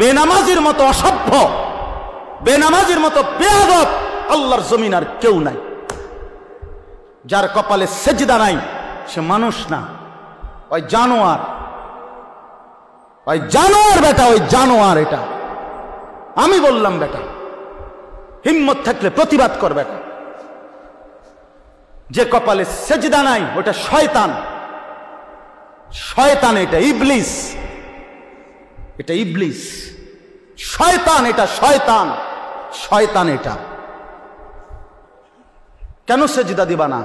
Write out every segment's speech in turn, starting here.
বেনামাজির মতো অসভ্য, বেনামাজির মতো বেয়াদব আল্লাহর জমিন আর কেউ নাই। যার কপালে সেজদা নাই সে মানুষ না, ওই জানোয়ার, ওই জানোয়ার বেটা, ওই জানোয়ার। এটা আমি বললাম বেটা, হিম্মত থাকলে প্রতিবাদ কর বেটা। যে কপালে সেজদা নাই ওটা শয়তান, শয়তান, এটা ইবলিস, এটা ইবলিস, শয়তান, এটা শয়তান, শয়তান এটা। কেন সেজদা দিবা না?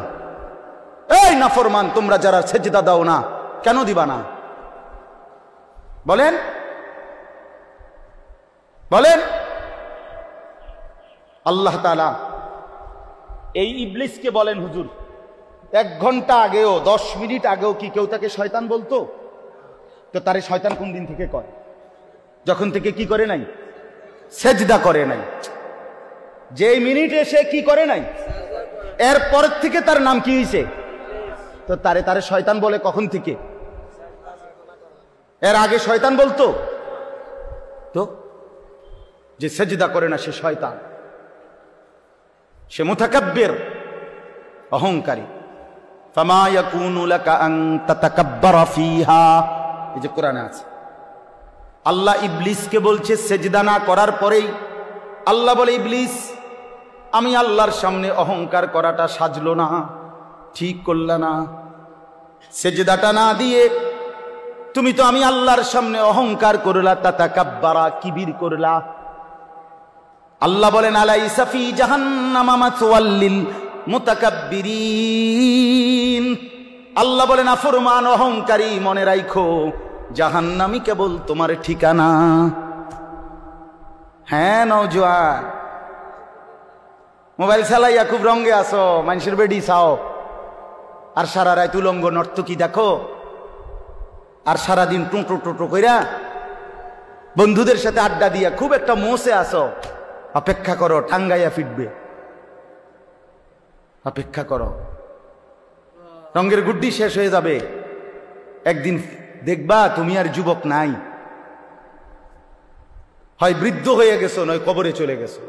এই নাফরমান তোমরা যারা সেজদা দাও না, কেন দিবা না বলেন? বলেন। আল্লাহ তাআলা এই ইবলিসকে বলেন, হুজুর 1 ঘন্টা আগেও 10 মিনিট আগেও কি কেউ তাকে শয়তান বলতো? তো তারে শয়তান কোন দিন থেকে কয়? যখন থেকে কি করে নাই? সেজদা করে নাই। যেই মিনিটে সে কি করে নাই, এরপর থেকে তার নাম কি হয়েছে? তো তারে শয়তান বলে কখন থেকে? এর আগে শয়তান বলতো? তো যে সেজদা করে না সে শয়তান, সে মুতাকাব্বির, অহংকারী। ফামা ইয়াকুনু লাকা আন তাতাকাব্বারা ফিহা, এই যে কোরআনে আছে। আল্লাহ ইবলিসকে বলছে সেজদা না করার পরেই আল্লাহ বলে, ইবলিস আমি আল্লাহর সামনে অহংকার করাটা সাজলো না, ঠিক করলা না। সেজদাটা না দিয়ে তুমি তো আমি আল্লাহর সামনে অহংকার করলা, তাতাকাব্বারা, কিবির করলা। আল্লাহ বলেন, আলাইসা ফি জাহান্নামা মাসওয়াল লিল মুতাকাব্বিরিন। আল্লাহ বলেন, নাফরমান অহংকারী, মনে রাখো জাহান্নামই কেবল তোমার ঠিকানা। হ্যাঁ নওজোয়ান, মোবাইল চালাইয়া খুব রঙে আসো, মানুষের বেডি চাও, আর সারা রাত উলঙ্গ নর্তকী দেখো, আর সারাদিন টুটো টুটো কইরা বন্ধুদের সাথে আড্ডা দিয়া খুব একটা মোসে আসো। অপেক্ষা করো, টাঙ্গাইয়া ফিটবে, অপেক্ষা করো, রঙের গুড্ডি শেষ হয়ে যাবে, একদিন দেখবা তুমি আর যুবক নাই, হয় বৃদ্ধ হয়ে গেছো নয় কবরে চলে গেছো।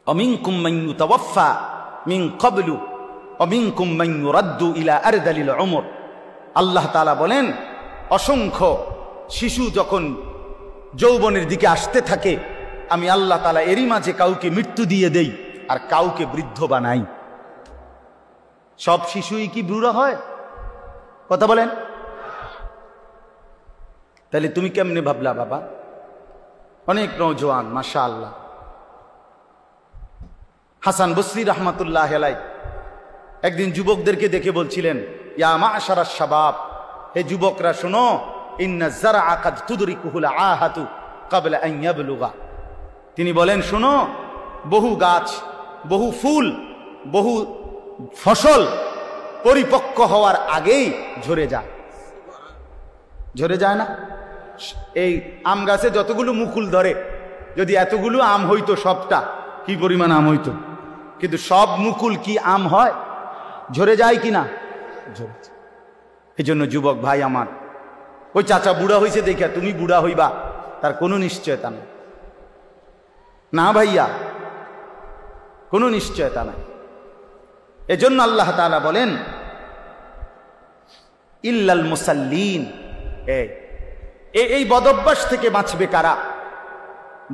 অমিনকুম মান ইউতাওয়াফা মিন ক্বাবলু অমিনকুম মান ইউরাদ্দু ইলা আরদালিল উমর। আল্লাহ তাআলা বলেন, অসংখ্য শিশু যখন যৌবনের দিকে আসতে থাকে, আমি আল্লাহ তাআলা এরই মাঝে কাউকে মৃত্যু দিয়ে দেই আর কাউকে বৃদ্ধ বানাই। সব শিশুই কি বুড়া হয়? কথা বলেন। তাহলে তুমি কেমনে ভাবলা বাবা? অনেক নওজোয়ান মাশাআল্লাহ। হাসান বসরি রাহমাতুল্লাহ আলাইহি একদিন যুবকদেরকে দেখে বলছিলেন, ইয়া মা'শারাশ শাবাব, হে যুবকরা শোনো, ইন্না যারআ কাদ তুদরিকুহুল আহাতু ক্বাবলা আন ইয়াবলুগা। তিনি বলেন, শোনো, বহু গাছ, বহু ফুল, বহু ফসল পরিপক্ক হওয়ার আগেই ঝরে যায়। ঝরে যায় না? এই আম গাছে যতগুলো মুকুল ধরে, যদি এতগুলো আম হইতো সবটা, কি পরিমাণ আম হইতো। কিন্তু সব মুকুল কি আম হয়? ঝরে যায় কি না? ঝরে যায়। এই জন্য যুবক ভাই আমার, ওই চাচা বুড়া হয়েছে দেখা তুমি বুড়া হইবা তার কোনো নিশ্চয়তা নেই। না ভাইয়া, কোনো নিশ্চয়তা নাই। এজন্য আল্লাহ তাআলা বলেন, ইল্লাল মুসাল্লিন। এই বদভ্যাস থেকে বাঁচবে কারা?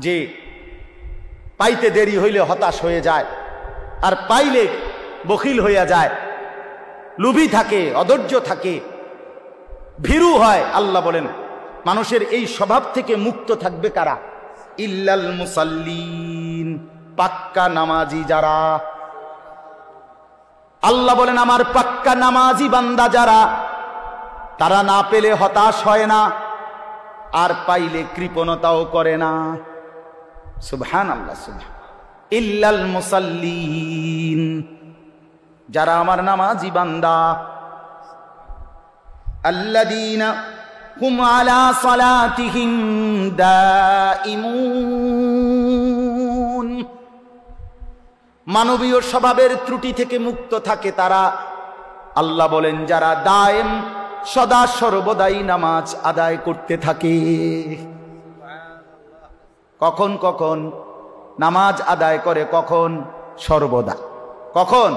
যে পাইতে দেরি হইলে হতাশ হয়ে যায়, আর পাইলে বখিল হইয়া যায়, লোভী থাকে, অধৈর্য থাকে, ভীরু হয়। আল্লাহ বলেন, মানুষের এই স্বভাব থেকে মুক্ত থাকবে কারা? ইল্লাল মুসাল্লিন, পাক্কা নামাজি যারা। আল্লাহ বলেন, আমার পাক্কা নামাজি বান্দা যারা, তারা না পেলে হতাশ হয় না, আর পাইলে কৃপণতাও করে না। সুবহানাল্লাহ, সুবহান। ইল্লাল মুসাল্লিন, যারা আমার নামাজি বান্দা। আল্লাযীনা হুম আলা সালাতিহিম দাইমুন, মানবীয় স্বভাবের ত্রুটি থেকে মুক্ত থাকে তারা। আল্লাহ বলেন, যারা দায়েম সদা সর্বদাই নামাজ আদায় করতে থাকে। কখন কখন নামাজ আদায় করে? কখন? সর্বদা। কখন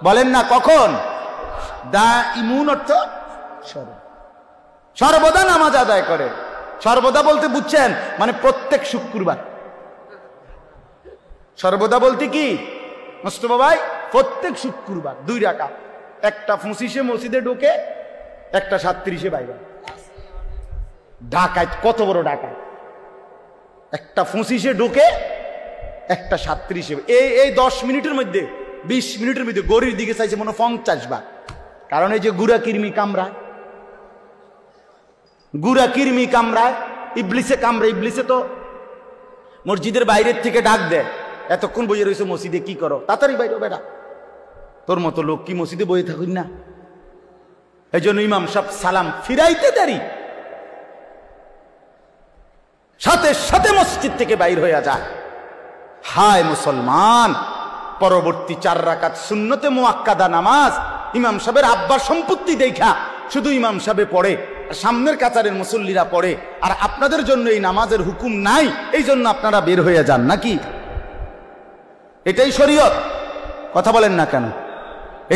বলেন না? কখন? দাইমুন অর্থ সর্বদা নামাজ আদায় করে। সর্বদা বলতে বুঝছেন মানে প্রত্যেক শুক্রবার। সর্বদা বলতে কি মুস্তফা ভাই? প্রত্যেক শুক্রবার 2 রাকাত, একটা 25-এ মসজিদে ঢোকে, একটা 37-এ বাইরে। ঢাকায় কত বড় ঢাকায়! একটা 25-এ ঢোকে, একটা 37-এ। এই 10 মিনিটের মধ্যে 20 মিনিটের মধ্যে গড়ির দিকে চাইছে মনে 50 বার। কারণ এই যে গুড়া কিরমি কামড়ায়, গুড়া কিরমি কামড়ায়, ইবলিসে কামড়ায়। ইবলিসে তো মসজিদের বাইরের থেকে ডাক দেয়, এতক্ষণ বইয়ে রয়েছে মসজিদে, কি করো? তাড়াতাড়ি বাইরে বেটা, তোর মতো লোক কি মসজিদে বইয়ে থাকুন না? এই জন্য ইমাম সাহেব সালাম ফিরাইতে দেরি, সাথে সাথে মসজিদ থেকে বাইর হয়ে যায়। হায় মুসলমান, পরবর্তী 4 রাকাত সুন্নতে মুআক্কাদা নামাজ ইমাম সাহেবের আব্বার সম্পত্তি দেখা শুধু ইমাম সাহেবে পড়ে, সামনের কাতারের মুসল্লিরা পড়ে, আর আপনাদের জন্য এই নামাজের হুকুম নাই, এই জন্য আপনারা বের হয়ে যান নাকি? এটাই শরীয়ত? কথা বলেন না কেন?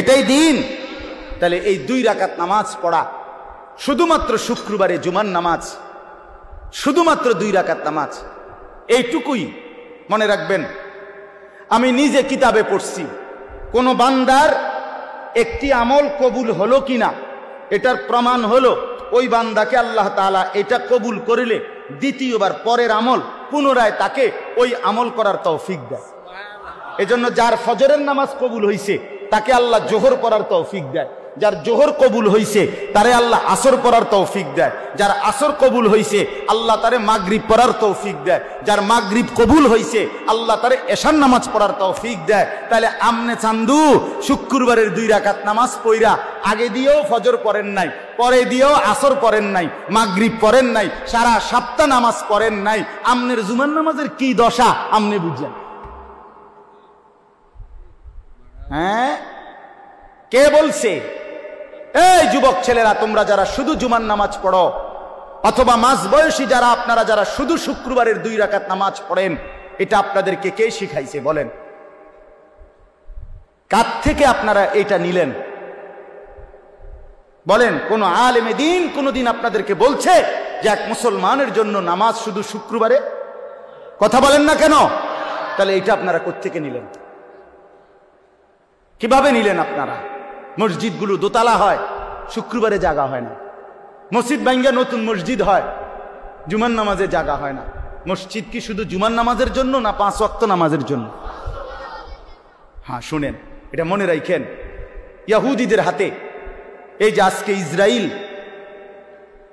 এটাই দিন? তাহলে এই 2 রাকাত নামাজ পড়া, শুধুমাত্র শুক্রবারে জুমার নামাজ, শুধুমাত্র 2 রাকাত নামাজ, এইটুকুই মনে রাখবেন। আমি নিজে কিতাবে পড়ছি, কোন বান্দার একটি আমল কবুল হলো কিনা এটার প্রমাণ হলো ওই বান্দাকে আল্লাহ তাআলা এটা কবুল করিলে দ্বিতীয়বার পরের আমল পুনরায় তাকে ওই আমল করার তৌফিক দেয়। এজন্য যার ফজরের নামাজ কবুল হইছে তাকে আল্লাহ জোহর পড়ার তৌফিক দেয়, যার জোহর কবুল হইছে তারে আল্লাহ আসর পড়ার তৌফিক দেয়, যার আসর কবুল হইছে আল্লাহ তারে মাগরিব পড়ার তৌফিক দেয়, যার মাগরিব কবুল হইছে আল্লাহ তারে এশার নামাজ পড়ার তৌফিক দেয়। তাহলে আমনে চান্দু শুক্রবারের 2 রাকাত নামাজ পইরা আগে দিয়েও ফজর পড়েন নাই, পরে দিয়েও আসর পড়েন নাই, মাগরিব পড়েন নাই, সারা সপ্তাহ নামাজ পড়েন নাই, আমনের জুমার নামাজের কি দশা আমনে বুঝেন? হ্যাঁ, কে বলছে? এই যুবক ছেলেরা, তোমরা যারা শুধু জুমার নামাজ পড়ো, অথবা মাঝ বয়সী যারা, আপনারা যারা শুধু শুক্রবারের 2 রাকাত নামাজ পড়েন, এটা আপনাদেরকে কে শিখাইছে বলেন? কার থেকে আপনারা এটা নিলেন বলেন? কোন আলেমে দ্বীন কোনদিন আপনাদেরকে বলছে যে এক মুসলমানের জন্য নামাজ শুধু শুক্রবারে? কথা বলেন না কেন? তাহলে এটা আপনারা কোত্থেকে নিলেন? কিভাবে নিলেন আপনারা? মসজিদগুলো দোতলা হয়, শুক্রবারে জায়গা হয় না। মসজিদ ভাঙ্গা নতুন মসজিদ হয়, জুমার নামাজে জায়গা হয় না। মসজিদ কি শুধু জুমার নামাজের জন্য না 5 ওয়াক্ত নামাজের জন্য? হ্যাঁ, শুনেন, এটা মনে রাখেন। ইহুদিদের হাতে এই যে আজকে ইসরায়েল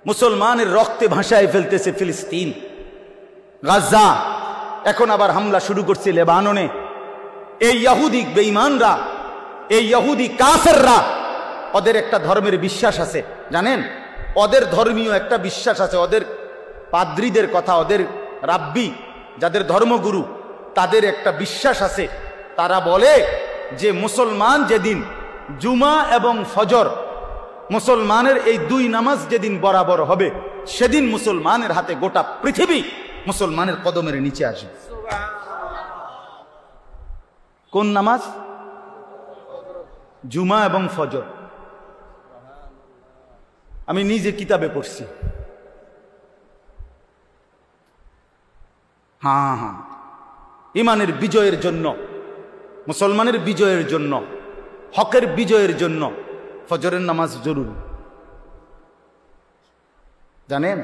মুসলমানের রক্তে ভাসায় ফেলতেছে ফিলিস্তিন, গাজা, এখন আবার হামলা শুরু করছে লেবাননে। এই ইহুদি বেঈমানরা, এই ইহুদি কাফেররা, ওদের একটা ধর্মের বিশ্বাস আছে জানেন? ওদের ধর্মীয় একটা বিশ্বাস আছে, ওদের পাদ্রীদের কথা, ওদের রাব্বি যাদের ধর্মগুরু তাদের একটা বিশ্বাস আছে। তারা বলে যে মুসলমান যেদিন জুমা এবং ফজর, মুসলমানের এই 2 নামাজ যেদিন বরাবর হবে, সেদিন মুসলমানের হাতে গোটা পৃথিবী মুসলমানের কদমের নিচে আসবে। কোন নামাজ? জুমা এবং ফজর। আমি নিজে কিতাবে পড়ছি। হ্যাঁ হ্যাঁ, ইমানের বিজয়ের জন্য, মুসলমানের বিজয়ের জন্য, হকের বিজয়ের জন্য ফজরের নামাজ জরুরি। জানেন,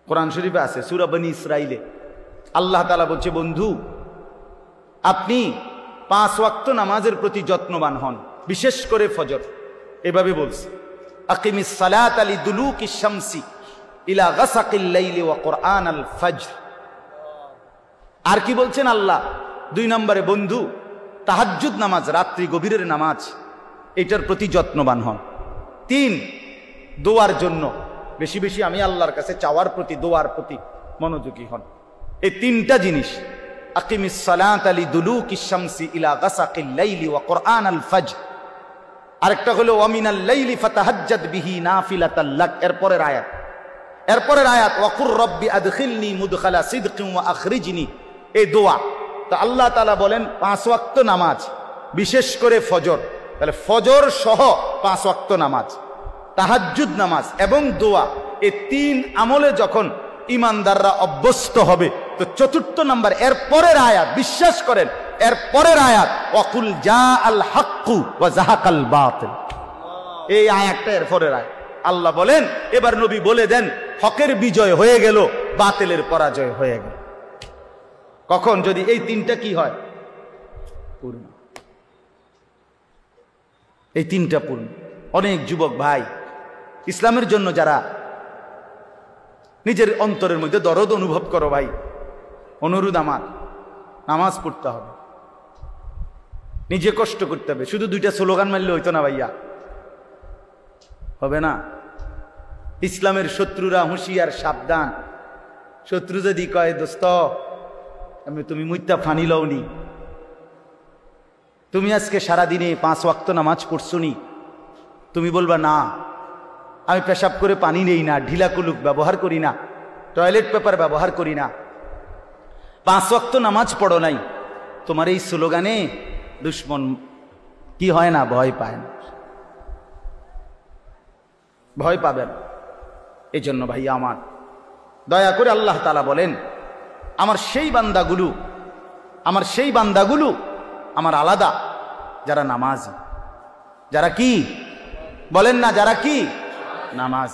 কোরআন শরীফে আছে, সূরা বনী ইসরাইলে আল্লাহ তাআলা বলছে, বন্ধু আপনি 5 ওয়াক্ত নামাজের প্রতি যত্নবান হন, বিশেষ করে ফজর। এভাবে বলছে, আকিমিস সালাত লিদুলুকিশ শামসি ইলা গাসাকিল লাইলি ওয়া কুরআনাল ফজর। আর কি বলছেন আল্লাহ? 2 নম্বরে, বন্ধু তাহাজ্জুদ নামাজ, রাত্রি গভীরের নামাজ, এটার প্রতি যত্নবান হন। 3, দোয়ার জন্য বেশি বেশি আমি আল্লাহর কাছে চাওয়ার প্রতি, দোয়ার প্রতি মনোযোগী হন। এই 3টা জিনিস, আকিমিস সালাত লিদুলুকিশ শামসি ইলা গাসাকিল লাইলি ওয়া কুরআনাল ফজর। আরেকটা হলো ওয়ামিনাল লাইলি ফাতাহাজ্জাদ বিহি নাফিলাতাল লাক, এরপরের আয়াত ওয়াকুর রব্বি আদখিলনি মুদখালা সিদকিন ওয়া আখরিজনি, এই দোয়া। তো আল্লাহ তাআলা বলেন 5 ওয়াক্ত নামাজ, বিশেষ করে ফজর, তাহলে ফজর সহ 5 ওয়াক্ত নামাজ, তাহাজ্জুদ নামাজ এবং দোয়া, এই 3 আমলে যখন ইমানদাররা অভ্যস্ত হবে, তো 4 নাম্বার এর পরের আয়াত, বিশ্বাস করেন এর পরের আয়াত ওয়াকুল জাআল হাক্কু ওয়া যাহাকাল বাতিল, এই আয়াতটা এর পরের আয়াত। আল্লাহ বলেন এবার নবী বলে দেন হকের বিজয় হয়ে গেল, বাতিলের পরাজয় হয়ে গেল। কখন? যদি এই 3টা কি হয়? পূর্ণ। এই 3টা পূর্ণ। অনেক যুবক ভাই ইসলামের জন্য যারা নিজের অন্তরের মধ্যে দরদ অনুভব করো ভাই, অনুরোধ আমার, নামাজ পড়তে হবে, নিজে কষ্ট করতে হবে। শুধু 2টা স্লোগান মারলে হইতো না ভাইয়া, হবে না। ইসলামের শত্রুরা হুঁশিয়ার, সাবধান। শত্রু যদি কয় দোস্ত তুমি মুইতা ফানি লওনি, তুমি আজকে সারাদিনে 5 ওয়াক্ত নামাজ পড়ছো নি, তুমি বলবা না আমি পেশাব করে পানি নেই না, ঢিলা কুলুক ব্যবহার করি না, টয়লেট পেপার ব্যবহার করি না, 5 ওয়াক্ত নামাজ পড়ো নাই, তোমার এই স্লোগানে দুশ্মন কি হয় না? ভয় পায় না, ভয় পাবেন। এই জন্য ভাইয়া আমার, দয়া করে আল্লাহ তাআলা বলেন আমার সেই বান্দাগুলো আমার আলাদা, যারা নামাজি, যারা কি বলেন না, যারা কি নামাজ,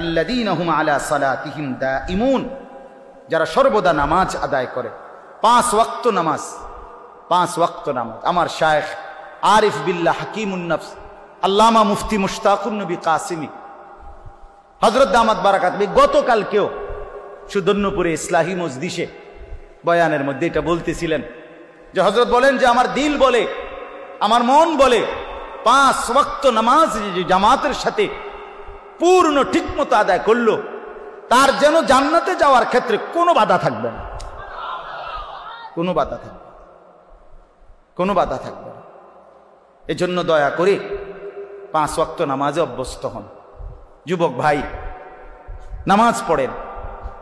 আল্লাযীনা হুম আলা সালাতিহিম দাঈমুন, যারা সর্বদা নামাজ আদায় করে। 5 ওয়াক্ত নামাজ, 5 ওয়াক্ত নামাজ। আমার শায়েখ আরিফ বিল্লাহ হাকিমুন নফস আল্লামা মুফতি মুশতাকুন নবী কাসিমি হযরত দামাত বারাকাত গতকালকেও সুদর্ণপুরে ইসলাহি মজলিসে বয়ানের মধ্যে এটা বলতেছিলেন যে হযরত বলেন যে আমার দিল বলে, আমার মন বলে 5 ওয়াক্ত নামাজ যে জামাতের সাথে পূর্ণ ঠিকমতো আদায় করলো, তার যেন জান্নাতে যাওয়ার ক্ষেত্রে কোনো বাধা থাকবে না, কোনো বাধা থাকবে, কোনো বাধা থাকবে না। এজন্য দয়া করে 5 ওয়াক্ত নামাজে অভ্যস্ত হন। যুবক ভাই নামাজ পড়েন।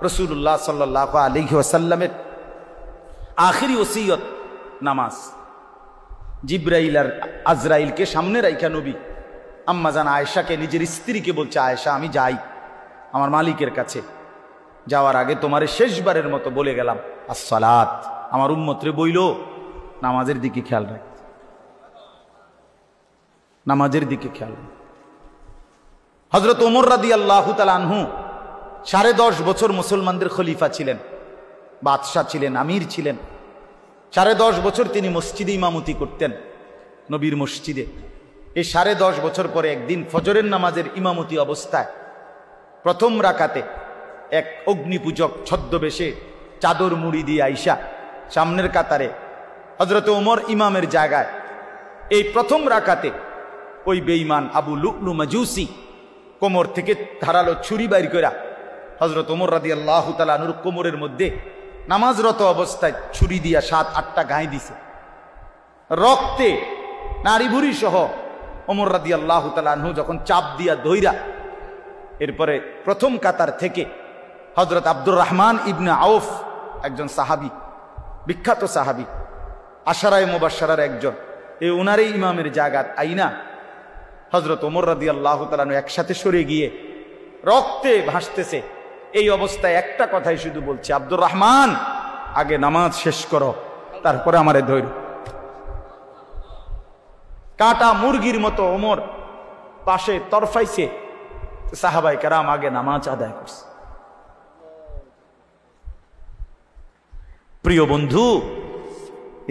রাসূলুল্লাহ সাল্লাল্লাহু আলাইহি ওয়াসাল্লামের আখিরি ওসিয়ত নামাজ। জিবরাইল আর আজরাইলকে সামনে রাইখা নবী আম্মা জান আয়েশাকে, নিজের স্ত্রীকে বলছে, আয়েশা আমি যাই আমার মালিকের কাছে, যাওয়ার আগে তোমারে শেষবারের মতো বলে গেলাম আসসালাত। আমার উম্মতরে বইল নামাজের দিকে খেয়াল রাখ, নামাজের দিকে খেয়াল রাখ। হযরত ওমর রাদিয়াল্লাহু তাআলা আনহু 10.5 বছর মুসলমানদের খলিফা ছিলেন, বাদশাহ ছিলেন, আমির ছিলেন। 10.5 বছর তিনি মসজিদে ইমামতি করতেন, নবীর মসজিদে। এই 10.5 বছর পরে একদিন ফজরের নামাজের ইমামতি অবস্থায় প্রথম রাকাতে এক অগ্নিপূজক ছদ্মবেশে চাদর মুড়ি দিয়ে আইসা সামনের কাতারে হযরত ওমর ইমামের জায়গায়, এই প্রথম রাকাতে ওই বেঈমান আবু লু'লু মাজুসি কোমর থেকে ধারালো ছুরি বাইর কইরা হযরত ওমর রাদিয়াল্লাহু তাআলা আনহুর কোমরের মধ্যে নামাজরত অবস্থায় ছুরি দিয়া 7-8টা গায়ে দিছে। রক্তে নাড়ি ভুড়ি সহ ওমর রাদিয়াল্লাহু তাআলা আনহু যখন চাপ দিয়া ধইরা, এরপরে প্রথম কাতার থেকে হযরত আব্দুর রহমান ইবনে আউফ, একজন সাহাবী, বিখ্যাত সাহাবী, আশারায়ে মুবাশশারার একজন, এই উনারই ইমামের জায়গা আইনা হযরত ওমর রাদিয়াল্লাহু তাআলা আনহু একসাথে সরে গিয়ে রক্তে ভাসতেছে। এই অবস্থায় একটা কথাই শুধু বলছে, আব্দুর রহমান আগে নামাজ শেষ করো, তারপরে আমারে ধৈর। কাটা মুরগির মতো ওমর পাশে তরফাইছে, সাহাবায়ে কেরাম আগে নামাজ আদায় করছে। প্রিয় বন্ধু,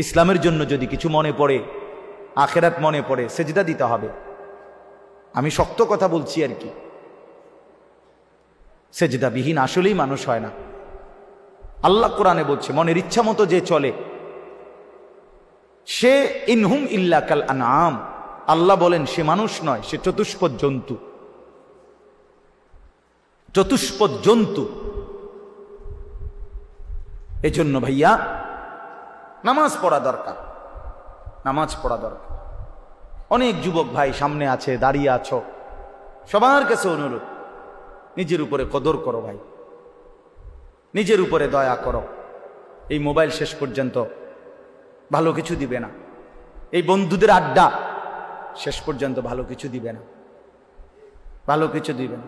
ইসলামের জন্য যদি কিছু মনে পড়ে, আখিরাত মনে পড়ে, সেজদা দিতে হবে। আমি শক্ত কথা বলছি আর কি, সেজদা বিহীন আসলেই মানুষ হয় না। আল্লাহ কোরআনে বলছে মনের ইচ্ছা মতো যে চলে সে ইনহুম ইল্লা কাল আনআম, আল্লাহ বলেন সে মানুষ নয়, সে চতুষ্পদ জন্তু। চতুষ্পদ জন্তু। এজন্য ভাইয়া নামাজ পড়া দরকার, নামাজ পড়া দরকার। অনেক যুবক ভাই সামনে আছে, দাঁড়িয়ে আছো, সবার কাছে অনুরোধ, নিজের উপরে কদর করো ভাই, নিজের উপরে দয়া করো। এই মোবাইল শেষ পর্যন্ত ভালো কিছু দিবে না, এই বন্ধুদের আড্ডা শেষ পর্যন্ত ভালো কিছু দিবে না, ভালো কিছু দিবে না।